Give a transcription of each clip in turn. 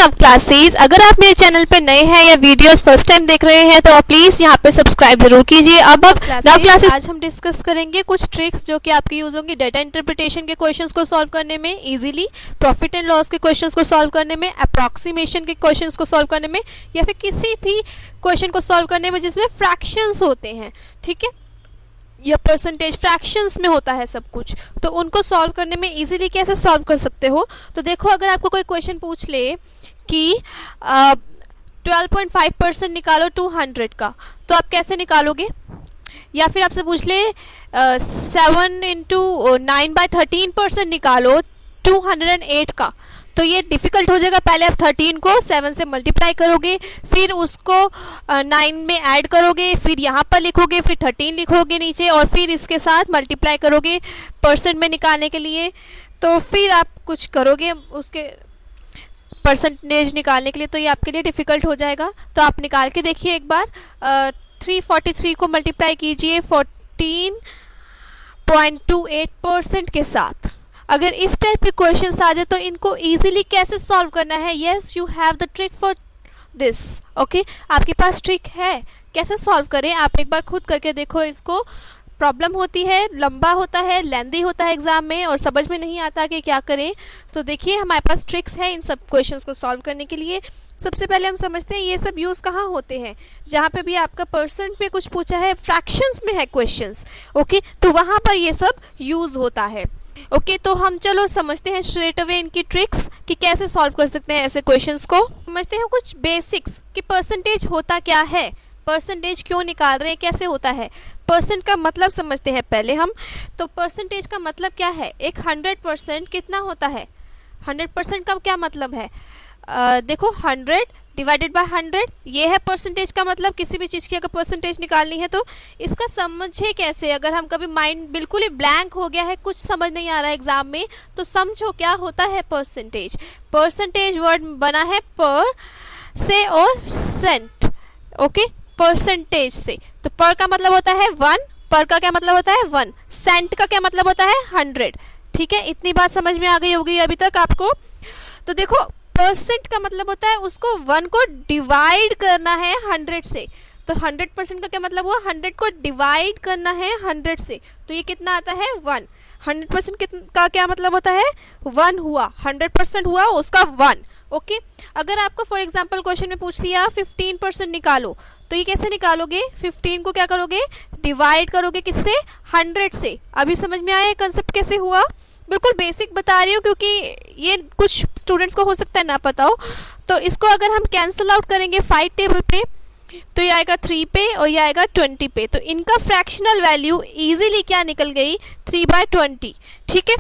नव क्लासेस। अगर आप मेरे चैनल पे नए हैं या वीडियोस फर्स्ट टाइम देख रहे हैं तो प्लीज़ यहाँ पे सब्सक्राइब जरूर कीजिए। अब नव क्लासेस आज हम डिस्कस करेंगे कुछ ट्रिक्स जो कि आपकी यूज़ होंगी डेटा इंटरप्रिटेशन के क्वेश्चंस को सॉल्व करने में इजीली, प्रॉफिट एंड लॉस के क्वेश्चंस को सॉल्व करने में, अप्रॉक्सीमेशन के क्वेश्चंस को सॉल्व करने में, या फिर किसी भी क्वेश्चन को सॉल्व करने में जिसमें फ्रैक्शंस होते हैं, ठीक है, या परसेंटेज फ्रैक्शंस में होता है सब कुछ, तो उनको सॉल्व करने में इजीली कैसे सॉल्व कर सकते हो। तो देखो, अगर आपको कोई क्वेश्चन पूछ ले कि 12.5% निकालो 200 का, तो आप कैसे निकालोगे? या फिर आपसे पूछ ले 7 × 9/13% निकालो 208 का, तो ये डिफ़िकल्ट हो जाएगा। पहले आप 13 को 7 से मल्टीप्लाई करोगे, फिर उसको 9 में ऐड करोगे, फिर यहाँ पर लिखोगे, फिर 13 लिखोगे नीचे, और फिर इसके साथ मल्टीप्लाई करोगे परसेंट में निकालने के लिए। तो फिर आप कुछ करोगे उसके परसेंटेज निकालने के लिए, तो ये आपके लिए डिफ़िकल्ट हो जाएगा। तो आप निकाल के देखिए एक बार। 343 को मल्टीप्लाई कीजिए 14.28% के साथ। अगर इस टाइप के क्वेश्चंस आ जाए तो इनको इजीली कैसे सॉल्व करना है? Yes, you have the trick for this. Okay, आपके पास ट्रिक है, कैसे सॉल्व करें आप एक बार खुद करके देखो। इसको प्रॉब्लम होती है, लंबा होता है, लेंदी होता है एग्जाम में, और समझ में नहीं आता कि क्या करें। तो देखिए, हमारे पास ट्रिक्स हैं इन सब क्वेश्चंस को सॉल्व करने के लिए। सबसे पहले हम समझते हैं ये सब यूज़ कहाँ होते हैं। जहाँ पे भी आपका परसेंट में कुछ पूछा है, फ्रैक्शंस में है क्वेश्चंस, ओके, तो वहाँ पर ये सब यूज़ होता है। ओके, तो हम चलो समझते हैं स्ट्रेट अवे इनकी ट्रिक्स कि कैसे सॉल्व कर सकते हैं ऐसे क्वेश्चंस को। समझते हैं कुछ बेसिक्स कि परसेंटेज होता क्या है, परसेंटेज क्यों निकाल रहे हैं, कैसे होता है। परसेंट का मतलब समझते हैं पहले हम। तो परसेंटेज का मतलब क्या है? एक 100% कितना होता है? 100% का क्या मतलब है? देखो, 100 डिवाइडेड बाय 100, ये है परसेंटेज का मतलब। किसी भी चीज़ की अगर परसेंटेज निकालनी है तो इसका समझे कैसे? अगर हम कभी माइंड बिल्कुल ही ब्लैंक हो गया है, कुछ समझ नहीं आ रहा है एग्जाम में, तो समझो क्या होता है परसेंटेज। परसेंटेज वर्ड बना है पर से और सेंट, ओके, परसेंटेज से। तो पर का मतलब होता है 1, पर का क्या मतलब होता है 1, सेंट का क्या मतलब होता है 100। ठीक है, इतनी बात समझ में आ गई होगी अभी तक आपको। तो देखो, परसेंट का मतलब होता है उसको 1 को डिवाइड करना है 100 से। तो 100% का क्या मतलब हुआ? 100 को डिवाइड करना है 100 से, तो ये कितना आता है 1। 100% का क्या मतलब होता है? 1 हुआ, 100% हुआ उसका 1। ओके, अगर आपको फॉर एग्जांपल क्वेश्चन में पूछ लिया 15% निकालो, तो ये कैसे निकालोगे? 15 को क्या करोगे? डिवाइड करोगे किससे? 100 से। अभी समझ में आया कंसेप्ट कैसे हुआ? बिल्कुल बेसिक बता रही हूँ, क्योंकि ये कुछ स्टूडेंट्स को हो सकता है ना पता हो। तो इसको अगर हम कैंसिल आउट करेंगे 5 टेबल पे, तो ये आएगा 3 पे और ये आएगा 20 पे। तो इनका फ्रैक्शनल वैल्यू इजीली क्या निकल गई? 3/20। ठीक है,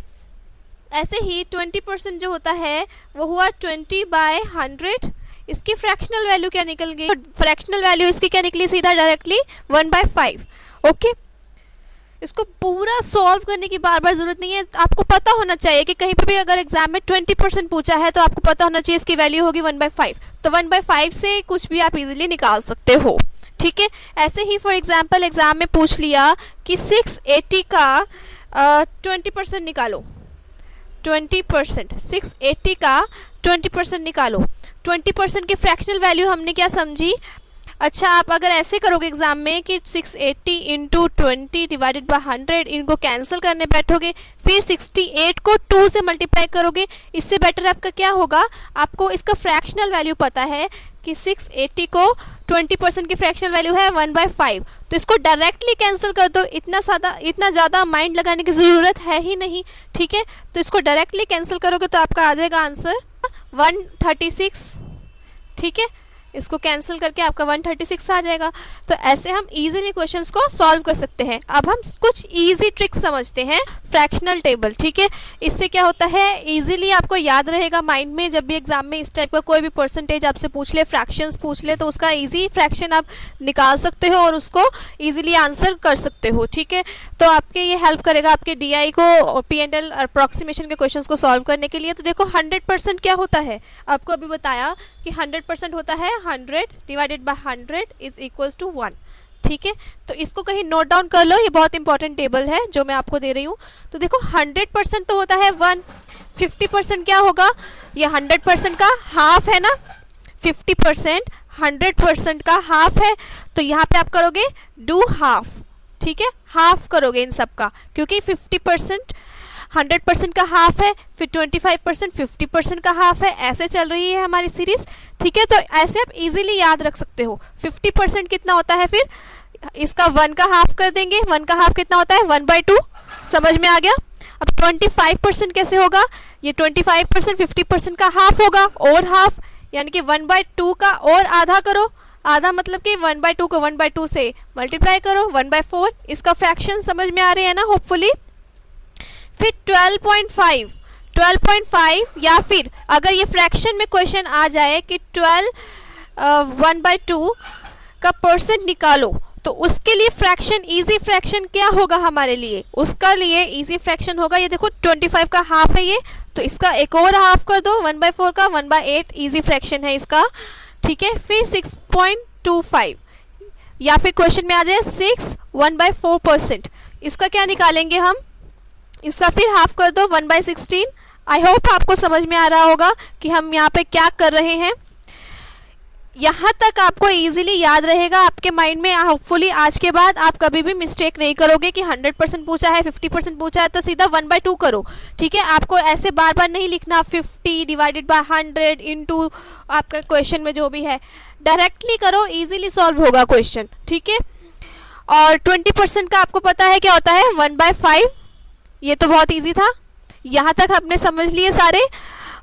ऐसे ही 20% जो होता है वो हुआ 20/100। इसकी फ्रैक्शनल वैल्यू क्या निकल गई? फ्रैक्शनल वैल्यू इसकी क्या निकली? सीधा डायरेक्टली 1/5। ओके, इसको पूरा सॉल्व करने की बार बार ज़रूरत नहीं है। आपको पता होना चाहिए कि कहीं पर भी अगर एग्जाम में 20% पूछा है तो आपको पता होना चाहिए इसकी वैल्यू होगी 1/5। तो 1/5 से कुछ भी आप इजीली निकाल सकते हो। ठीक है, ऐसे ही फॉर एग्जांपल एग्जाम में पूछ लिया कि 680 का 20% निकालो। 20%, 680 का 20% निकालो। 20% की फ्रैक्शनल वैल्यू हमने क्या समझी? अच्छा, आप अगर ऐसे करोगे एग्जाम में कि 680 × 20 डिवाइडेड बाय 100, इनको कैंसिल करने बैठोगे, फिर 68 को 2 से मल्टीप्लाई करोगे, इससे बेटर आपका क्या होगा? आपको इसका फ्रैक्शनल वैल्यू पता है कि 680 को 20% की फ्रैक्शनल वैल्यू है 1/5, तो इसको डायरेक्टली कैंसिल कर दो। इतना ज़्यादा माइंड लगाने की ज़रूरत है ही नहीं। ठीक है, तो इसको डायरेक्टली कैंसिल करोगे तो आपका आ जाएगा आंसर 136। ठीक है, इसको कैंसिल करके आपका 136 आ जाएगा। तो ऐसे हम इजीली क्वेश्चंस को सॉल्व कर सकते हैं। अब हम कुछ इजी ट्रिक्स समझते हैं। फ्रैक्शनल टेबल, ठीक है, इससे क्या होता है? इजीली आपको याद रहेगा माइंड में। जब भी एग्जाम में इस टाइप का कोई भी परसेंटेज आपसे पूछ ले, फ्रैक्शंस पूछ ले, तो उसका इजी फ्रैक्शन आप निकाल सकते हो और उसको इजीली आंसर कर सकते हो। ठीक है, तो आपके ये हेल्प करेगा आपके DI को और P&L अप्रॉक्सीमेशन के क्वेश्चंस को सॉल्व करने के लिए। तो देखो, 100% क्या होता है? आपको अभी बताया कि 100% होता है 100 divided by 100 is equals to 1। ठीक है, तो इसको कहीं नोट डाउन कर लो, ये बहुत इंपॉर्टेंट टेबल है जो मैं आपको दे रही हूँ। तो देखो 100% तो होता है 1, 50% क्या होगा, ये 100% का हाफ है ना, 50% 100% का हाफ है, तो यहाँ पे आप करोगे डू हाफ, ठीक है, हाफ करोगे इन सब का, क्योंकि 50% 100% का हाफ है, फिर 25% 50% का हाफ है, ऐसे चल रही है हमारी सीरीज, ठीक है। तो ऐसे आप इजीली याद रख सकते हो। 50% कितना होता है, फिर इसका 1 का हाफ कर देंगे, 1 का हाफ कितना होता है 1/2, समझ में आ गया। अब 25% कैसे होगा, ये 25% 50% का हाफ होगा, और हाफ यानी कि 1/2 का और आधा करो, आधा मतलब कि 1/2 को 1/2 से मल्टीप्लाई करो, 1/4, इसका फ्रैक्शन समझ में आ रहे हैं ना होपफुली। फिर 12.5 या फिर अगर ये फ्रैक्शन में क्वेश्चन आ जाए कि 1/2 का परसेंट निकालो, तो उसके लिए फ्रैक्शन, इजी फ्रैक्शन क्या होगा हमारे लिए, उसका लिए इजी फ्रैक्शन होगा, ये देखो 25 का हाफ है ये, तो इसका एक और हाफ कर दो, 1/4 का 1/8 इजी फ्रैक्शन है इसका, ठीक है। फिर 6.25 या फिर क्वेश्चन में आ जाए 6 1/4%, इसका क्या निकालेंगे हम, इसका फिर हाफ कर दो 1/16। आई होप आपको समझ में आ रहा होगा कि हम यहाँ पे क्या कर रहे हैं। यहाँ तक आपको इजीली याद रहेगा आपके माइंड में, होपफुली आज के बाद आप कभी भी मिस्टेक नहीं करोगे कि 100% पूछा है 50% पूछा है तो सीधा 1/2 करो, ठीक है। आपको ऐसे बार बार नहीं लिखना 50 डिवाइडेड बाय 100 इंटू आपका क्वेश्चन में जो भी है, डायरेक्टली करो, इजीली सॉल्व होगा क्वेश्चन, ठीक है। और 20% का आपको पता है क्या होता है 1/5, ये तो बहुत इजी था, यहाँ तक आपने समझ लिए सारे।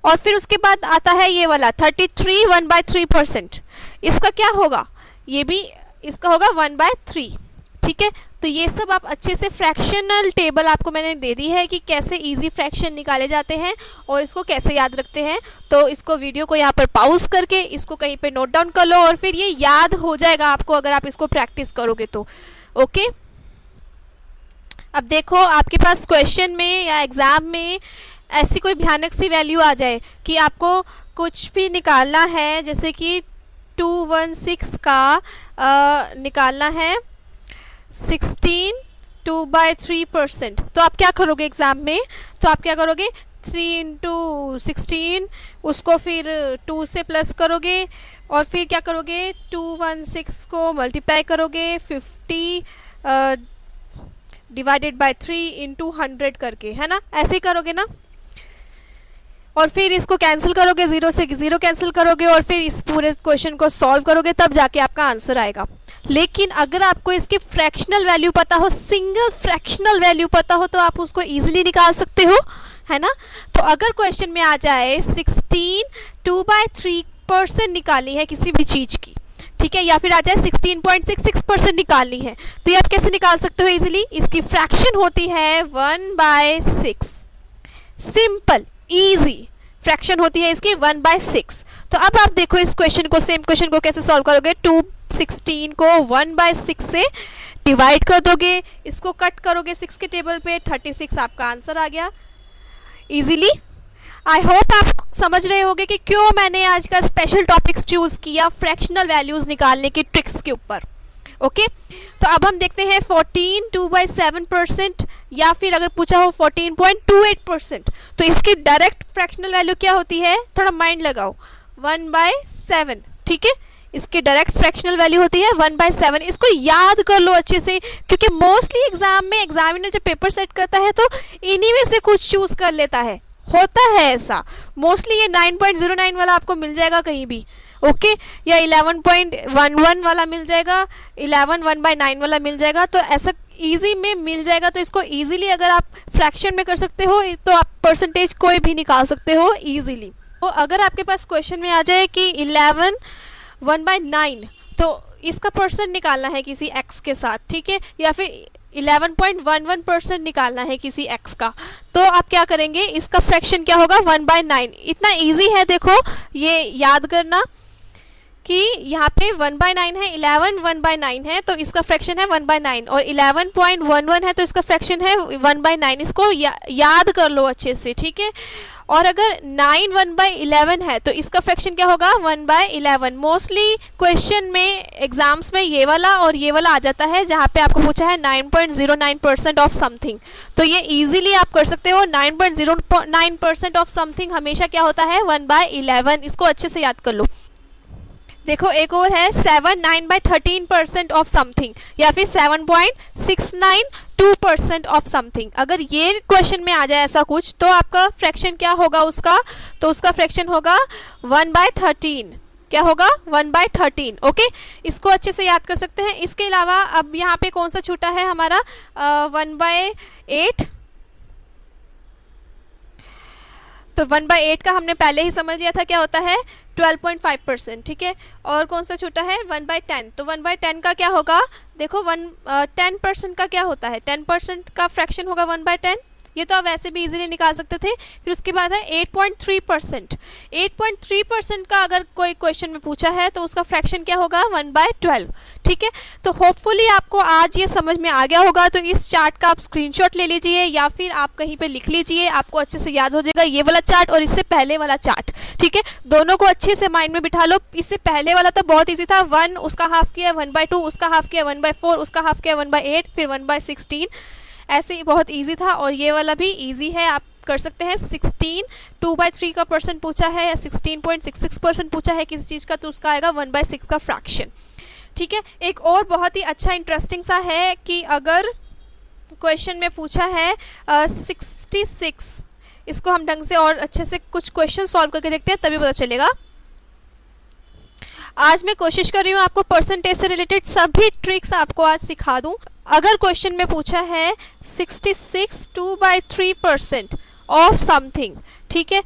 और फिर उसके बाद आता है ये वाला 33 1/3%, इसका क्या होगा, ये भी इसका होगा 1/3, ठीक है। तो ये सब आप अच्छे से फ्रैक्शनल टेबल आपको मैंने दे दी है कि कैसे इजी फ्रैक्शन निकाले जाते हैं और इसको कैसे याद रखते हैं। तो इसको वीडियो को यहाँ पर पॉज करके इसको कहीं पे नोट डाउन कर लो, और फिर ये याद हो जाएगा आपको अगर आप इसको प्रैक्टिस करोगे तो, ओके। अब देखो आपके पास क्वेश्चन में या एग्ज़ाम में ऐसी कोई भयानक सी वैल्यू आ जाए कि आपको कुछ भी निकालना है, जैसे कि 216 का निकालना है 16 2/3%, तो आप क्या करोगे एग्ज़ाम में, तो आप क्या करोगे 3 × 16, उसको फिर 2 से प्लस करोगे, और फिर क्या करोगे 216 को मल्टीप्लाई करोगे 50 डिवाइडेड बाय 3 इंटू 100 करके, है ना, ऐसे ही करोगे ना। और फिर इसको कैंसिल करोगे, 0 से 0 कैंसिल करोगे, और फिर इस पूरे क्वेश्चन को सॉल्व करोगे, तब जाके आपका आंसर आएगा। लेकिन अगर आपको इसकी फ्रैक्शनल वैल्यू पता हो, सिंगल फ्रैक्शनल वैल्यू पता हो, तो आप उसको इजीली निकाल सकते हो, है ना। तो अगर क्वेश्चन में आ जाए 16 2/3% निकालनी है किसी भी चीज़ की, ठीक है, या फिर आ जाए 16.66% निकालनी है, तो ये आप कैसे निकाल सकते हो इजीली, इसकी फ्रैक्शन होती है 1/6, सिंपल इजी फ्रैक्शन होती है इसकी 1/6। तो अब आप देखो इस क्वेश्चन को, सेम क्वेश्चन को कैसे सॉल्व करोगे, 216 को 1/6 से डिवाइड कर दोगे, इसको कट करोगे 6 के टेबल पे, 36 आपका आंसर आ गया इजीली। आई होप आप समझ रहे होंगे कि क्यों मैंने आज का स्पेशल टॉपिक्स चूज़ किया फ्रैक्शनल वैल्यूज़ निकालने की ट्रिक्स के ऊपर, ओके। तो अब हम देखते हैं 14 2/7%, या फिर अगर पूछा हो 14.28%, तो इसकी डायरेक्ट फ्रैक्शनल वैल्यू क्या होती है, थोड़ा माइंड लगाओ, 1/7, ठीक है, इसकी डायरेक्ट फ्रैक्शनल वैल्यू होती है 1/7। इसको याद कर लो अच्छे से, क्योंकि मोस्टली एग्जाम में एग्जामिनर जब पेपर सेट करता है तो इन्हीं में से कुछ चूज़ कर लेता है, होता है ऐसा मोस्टली। ये 9.09 वाला आपको मिल जाएगा कहीं भी, ओके, या 11.11 वाला मिल जाएगा, 11 1/9 वाला मिल जाएगा, तो ऐसा इजी में मिल जाएगा। तो इसको इजीली अगर आप फ्रैक्शन में कर सकते हो तो आप परसेंटेज कोई भी निकाल सकते हो इजीली। तो अगर आपके पास क्वेश्चन में आ जाए कि 11 1/9, तो इसका परसेंट निकालना है किसी x के साथ, ठीक है, या फिर 11.11% निकालना है किसी x का, तो आप क्या करेंगे, इसका फ्रैक्शन क्या होगा 1/9। इतना इजी है, देखो ये याद करना कि यहाँ पे 1/9 है, 11 1/9 है तो इसका फ्रैक्शन है 1/9, और 11.11 है तो इसका फ्रैक्शन है 1/9। इसको याद कर लो अच्छे से, ठीक है। और अगर 9 1/11 है तो इसका फ्रैक्शन क्या होगा 1/11। मोस्टली क्वेश्चन में एग्जाम्स में ये वाला और ये वाला आ जाता है, जहाँ पे आपको पूछा है 9.09% ऑफ समथिंग, तो ये इजीली आप कर सकते हो। 9.09% ऑफ समथिंग हमेशा क्या होता है 1/11। इसको अच्छे से याद कर लो। देखो एक और है 7 9/13% ऑफ समथिंग, या फिर 7.692% ऑफ समथिंग। अगर ये क्वेश्चन में आ जाए ऐसा कुछ तो आपका फ्रैक्शन क्या होगा उसका, तो उसका फ्रैक्शन होगा 1/13। क्या होगा 1/13। ओके, इसको अच्छे से याद कर सकते हैं। इसके अलावा अब यहाँ पे कौन सा छूटा है हमारा 1/8, तो 1/8 का हमने पहले ही समझ लिया था क्या होता है 12.5%, ठीक है। और कौन सा छूटा है 1/10, तो 1/10 का क्या होगा, देखो 10% का क्या होता है, 10% का फ्रैक्शन होगा 1/10। ये तो आप वैसे भी इजीली निकाल सकते थे। फिर उसके बाद है 8.3%। 8.3% का अगर कोई क्वेश्चन में पूछा है तो उसका फ्रैक्शन क्या होगा 1/12, ठीक है। तो होपफुली आपको आज ये समझ में आ गया होगा। तो इस चार्ट का आप स्क्रीनशॉट ले लीजिए या फिर आप कहीं पे लिख लीजिए, आपको अच्छे से याद हो जाएगा ये वाला चार्ट और इससे पहले वाला चार्ट, ठीक है। दोनों को अच्छे से माइंड में बिठा लो। इससे पहले वाला तो बहुत ईजी था, 1 उसका हाफ किया 1/2, उसका हाफ किया 1/4, उसका हाफ किया 1/8, फिर 1/16, ऐसे ही बहुत इजी था। और ये वाला भी इजी है, आप कर सकते हैं। 16 2/3 का परसेंट पूछा है या 16.66% पूछा है किसी चीज़ का, तो उसका आएगा 1/6 का फ्रैक्शन, ठीक है। एक और बहुत ही अच्छा इंटरेस्टिंग सा है कि अगर क्वेश्चन में पूछा है 66, इसको हम ढंग से और अच्छे से कुछ क्वेश्चन सॉल्व करके देखते हैं, तभी पता चलेगा। आज मैं कोशिश कर रही हूँ आपको परसेंटेज से रिलेटेड सभी ट्रिक्स आपको आज सिखा दूँ। अगर क्वेश्चन में पूछा है 66 2/3% ऑफ समथिंग, ठीक है,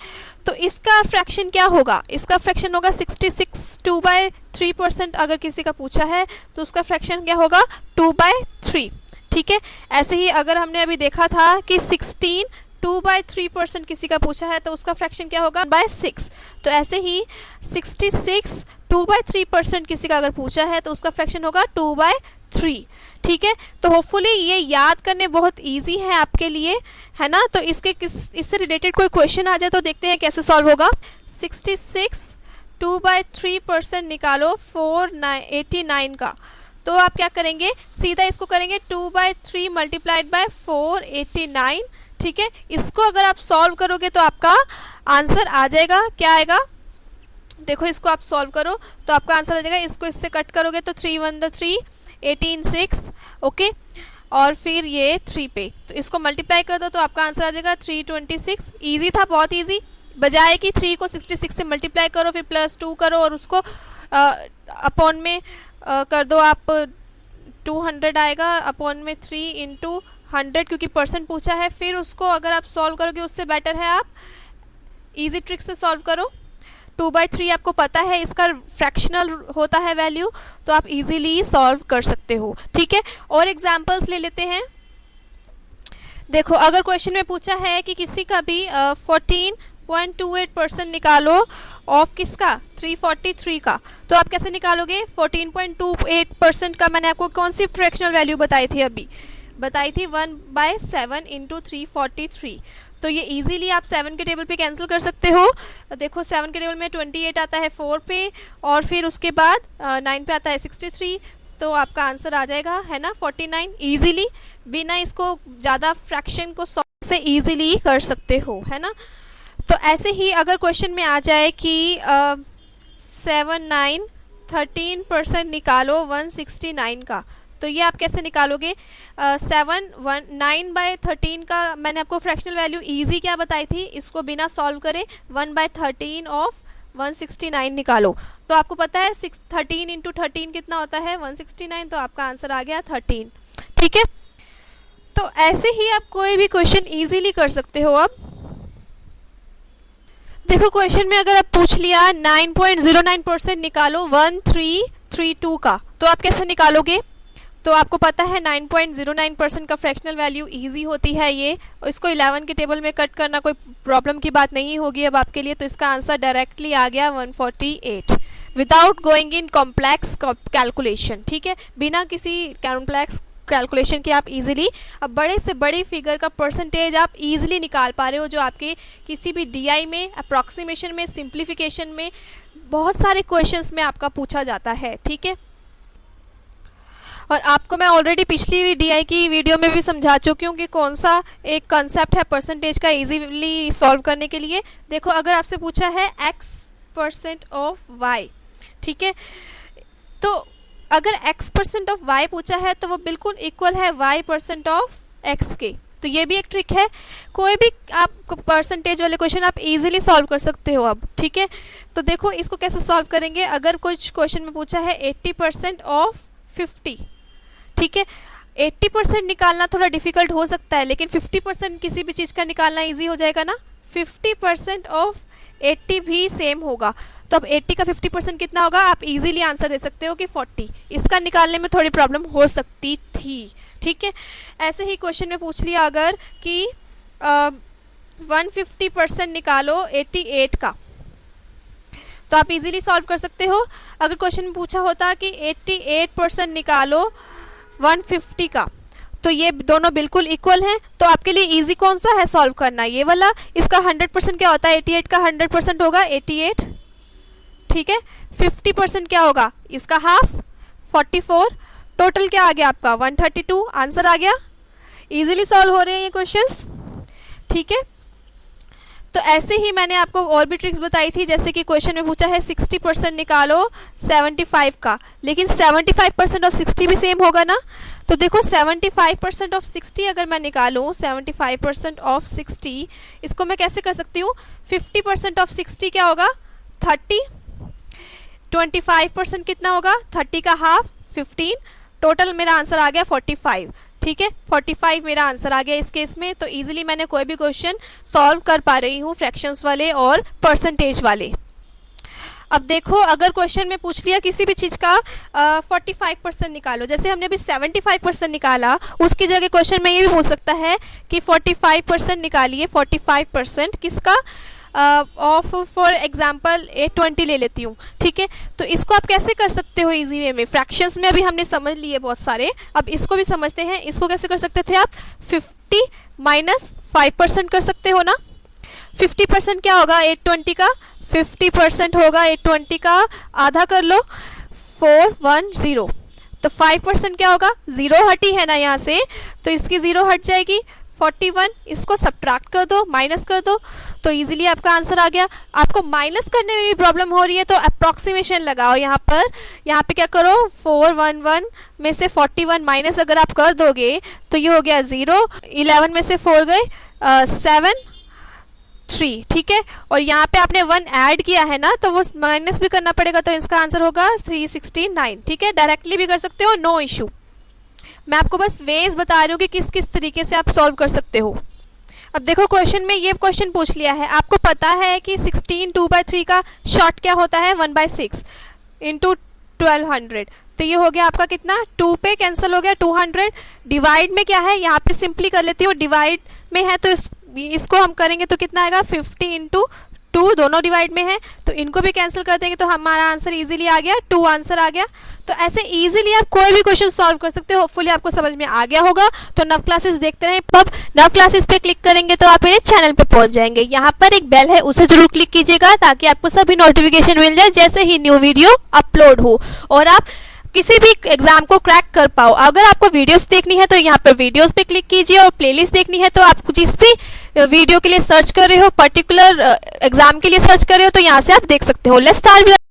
तो इसका फ्रैक्शन क्या होगा, इसका फ्रैक्शन होगा 66 2/3%। अगर किसी का पूछा है तो उसका फ्रैक्शन क्या होगा 2/3, ठीक है। ऐसे ही अगर हमने अभी देखा था कि 16 2/3% किसी का पूछा है तो उसका फ्रैक्शन क्या होगा 1/6, तो ऐसे ही 66 2/3% किसी का अगर पूछा है तो उसका फ्रैक्शन होगा 2/3, ठीक है। तो होपफुली ये याद करने बहुत इजी है आपके लिए, है ना। तो इससे रिलेटेड कोई क्वेश्चन आ जाए तो देखते हैं कैसे सॉल्व होगा। 66 2/3% निकालो 489 का, तो आप क्या करेंगे, सीधा इसको करेंगे 2/3 मल्टीप्लाइड बाय 489, ठीक है। इसको अगर आप सॉल्व करोगे तो आपका आंसर आ जाएगा, क्या आएगा, देखो इसको आप सॉल्व करो तो आपका आंसर आ जाएगा। इसको इससे कट करोगे तो 3 1 3 18 6, ओके। और फिर ये 3 पे, तो इसको मल्टीप्लाई कर दो तो आपका आंसर आ जाएगा 326। ईजी था, बहुत ईजी। बजाय कि 3 को 66 से मल्टीप्लाई करो फिर +2 करो और उसको अपॉन में कर दो आप, 200 आएगा, अपॉन में 3 × 100 क्योंकि परसेंट पूछा है। फिर उसको अगर आप सॉल्व करोगे उससे बेटर है आप इजी ट्रिक से सॉल्व करो। 2/3 आपको पता है इसका फ्रैक्शनल होता है वैल्यू, तो आप इजीली सॉल्व कर सकते हो, ठीक है। और एग्जांपल्स ले लेते हैं। देखो अगर क्वेश्चन में पूछा है कि किसी का भी 14.28% निकालो ऑफ किसका 343 का, तो आप कैसे निकालोगे 14.28% का। मैंने आपको कौन सी फ्रैक्शनल वैल्यू बताई थी, अभी बताई थी 1/7 × 343। तो ये इजीली आप 7 के टेबल पे कैंसिल कर सकते हो। देखो 7 के टेबल में 28 आता है 4 पे, और फिर उसके बाद 9 पे आता है 63, तो आपका आंसर आ जाएगा, है ना, 49। इजीली बिना इसको ज़्यादा फ्रैक्शन को सॉल्व से इजीली कर सकते हो, है ना। तो ऐसे ही अगर क्वेश्चन में आ जाए कि 7 9 13% निकालो 169 का, तो ये आप कैसे निकालोगे। 9/13 का मैंने आपको फ्रैक्शनल वैल्यू इजी क्या बताई थी, इसको बिना सॉल्व करे 1/13 ऑफ 169 निकालो। तो आपको पता है 13 × 13 कितना होता है 169, तो आपका आंसर आ गया 13, ठीक है। तो ऐसे ही आप कोई भी क्वेश्चन इजीली कर सकते हो। अब देखो क्वेश्चन में अगर आप पूछ लिया 9.09% निकालो 1332 का, तो आप कैसे निकालोगे। तो आपको पता है 9.09% का फ्रैक्शनल वैल्यू इजी होती है ये, इसको 11 के टेबल में कट करना कोई प्रॉब्लम की बात नहीं होगी अब आपके लिए। तो इसका आंसर डायरेक्टली आ गया 148। Without going in complex calculation, ठीक है, बिना किसी कॉम्प्लेक्स कैलकुलेशन के आप इजीली अब बड़े से बड़ी फिगर का परसेंटेज आप इजीली निकाल पा रहे हो, जो आपके किसी भी डीआई में, अप्रॉक्सीमेशन में, सिंप्लीफिकेशन में, बहुत सारे क्वेश्चंस में आपका पूछा जाता है, ठीक है। और आपको मैं ऑलरेडी पिछली डीआई की वीडियो में भी समझा चुकी हूँ कि कौन सा एक कॉन्सेप्ट है परसेंटेज का इजीली सॉल्व करने के लिए। देखो, अगर आपसे पूछा है x% ऑफ y, ठीक है, तो अगर x% ऑफ y पूछा है तो वो बिल्कुल इक्वल है y% ऑफ x के। तो ये भी एक ट्रिक है, कोई भी आप परसेंटेज वाले क्वेश्चन आप इजीली सॉल्व कर सकते हो अब, ठीक है। तो देखो इसको कैसे सॉल्व करेंगे। अगर कुछ क्वेश्चन में पूछा है 80% ऑफ 50, ठीक है, 80% निकालना थोड़ा डिफिकल्ट हो सकता है, लेकिन 50% किसी भी चीज़ का निकालना इजी हो जाएगा ना। 50% ऑफ 80 भी सेम होगा, तो अब 80 का 50% कितना होगा, आप इजीली आंसर दे सकते हो कि 40। इसका निकालने में थोड़ी प्रॉब्लम हो सकती थी, ठीक है। ऐसे ही क्वेश्चन में पूछ लिया अगर कि 150% निकालो 88 का, तो आप इजीली सॉल्व कर सकते हो। अगर क्वेश्चन में पूछा होता कि 88% निकालो 150 का, तो ये दोनों बिल्कुल इक्वल हैं, तो आपके लिए इजी कौन सा है सॉल्व करना, ये वाला। इसका 100% क्या होता है, 88 का 100% होगा 88, ठीक है। 50% क्या होगा, इसका हाफ 44, टोटल क्या आ गया आपका 132, आंसर आ गया। इजीली सॉल्व हो रहे हैं ये क्वेश्चंस, ठीक है। तो ऐसे ही मैंने आपको और भी ट्रिक्स बताई थी, जैसे कि क्वेश्चन में पूछा है 60% निकालो 75 का, लेकिन 75% ऑफ 60 भी सेम होगा ना। तो देखो 75% ऑफ 60 अगर मैं निकालूं, 75% ऑफ 60, इसको मैं कैसे कर सकती हूँ, 50% ऑफ 60 क्या होगा 30, 25% कितना होगा 30 का हाफ 15, टोटल मेरा आंसर आ गया 45, ठीक है। 45 मेरा आंसर आ गया इस केस में। तो इजीली मैंने कोई भी क्वेश्चन सॉल्व कर पा रही हूँ, फ्रैक्शंस वाले और परसेंटेज वाले। अब देखो, अगर क्वेश्चन में पूछ लिया किसी भी चीज़ का 45% निकालो, जैसे हमने अभी 75% निकाला, उसकी जगह क्वेश्चन में ये भी पूछ सकता है कि 45% निकालिए। 45% किसका, ऑफ फॉर एग्जांपल 820 ले लेती हूँ, ठीक है। तो इसको आप कैसे कर सकते हो इजी वे में, फ्रैक्शंस में अभी हमने समझ लिए बहुत सारे, अब इसको भी समझते हैं। इसको कैसे कर सकते थे आप, 50 माइनस 5% कर सकते हो ना। 50% क्या होगा 820 का, 50% होगा 820 का आधा कर लो 410, तो 5% क्या होगा, 0 हटी है ना यहाँ से, तो इसकी 0 हट जाएगी 41, इसको सब्ट्रैक्ट कर दो, माइनस कर दो, तो इजीली आपका आंसर आ गया। आपको माइनस करने में भी प्रॉब्लम हो रही है तो अप्रॉक्सीमेशन लगाओ यहाँ पर। यहाँ पे क्या करो, 411 में से 41 माइनस अगर आप कर दोगे तो ये हो गया 0, 11 में से 4 गए 7 3, ठीक है। और यहाँ पे आपने 1 ऐड किया है ना, तो वो माइनस भी करना पड़ेगा, तो इसका आंसर होगा 369, ठीक है। डायरेक्टली भी कर सकते हो, नो इशू। मैं आपको बस वेज बता रही हूँ कि किस किस तरीके से आप सॉल्व कर सकते हो। अब देखो क्वेश्चन में ये क्वेश्चन पूछ लिया है, आपको पता है कि 16 2/3 का शॉर्ट क्या होता है 1/6 इंटू 1200, तो ये हो गया आपका कितना, 2 पे कैंसिल हो गया 200। डिवाइड में क्या है, यहाँ पे सिंपली कर लेती हूँ, डिवाइड में है तो इसको हम करेंगे तो कितना आएगा 50 इंटू 2, दोनों डिवाइड में है, तो इनको भी कैंसिल कर देंगे तो हमारा आंसर इजीली आ गया, 2 आंसर आ गया। तो ऐसे इजीली आप कोई भी क्वेश्चन सॉल्व कर सकते हो। होपफुली आपको समझ में आ गया होगा। तो नव क्लासेस देखते रहें। अब नव क्लासेस पे क्लिक करेंगे तो आप मेरे चैनल पे पहुंच जाएंगे। यहाँ पर एक बेल है, उसे जरूर क्लिक कीजिएगा ताकि आपको सभी नोटिफिकेशन मिल जाए जैसे ही न्यू वीडियो अपलोड हो, और आप किसी भी एग्जाम को क्रैक कर पाओ। अगर आपको वीडियोस देखनी है तो यहाँ पर वीडियोस पे क्लिक कीजिए, और प्लेलिस्ट देखनी है तो आप जिस भी वीडियो के लिए सर्च कर रहे हो, पर्टिकुलर एग्जाम के लिए सर्च कर रहे हो, तो यहाँ से आप देख सकते हो। Let's start.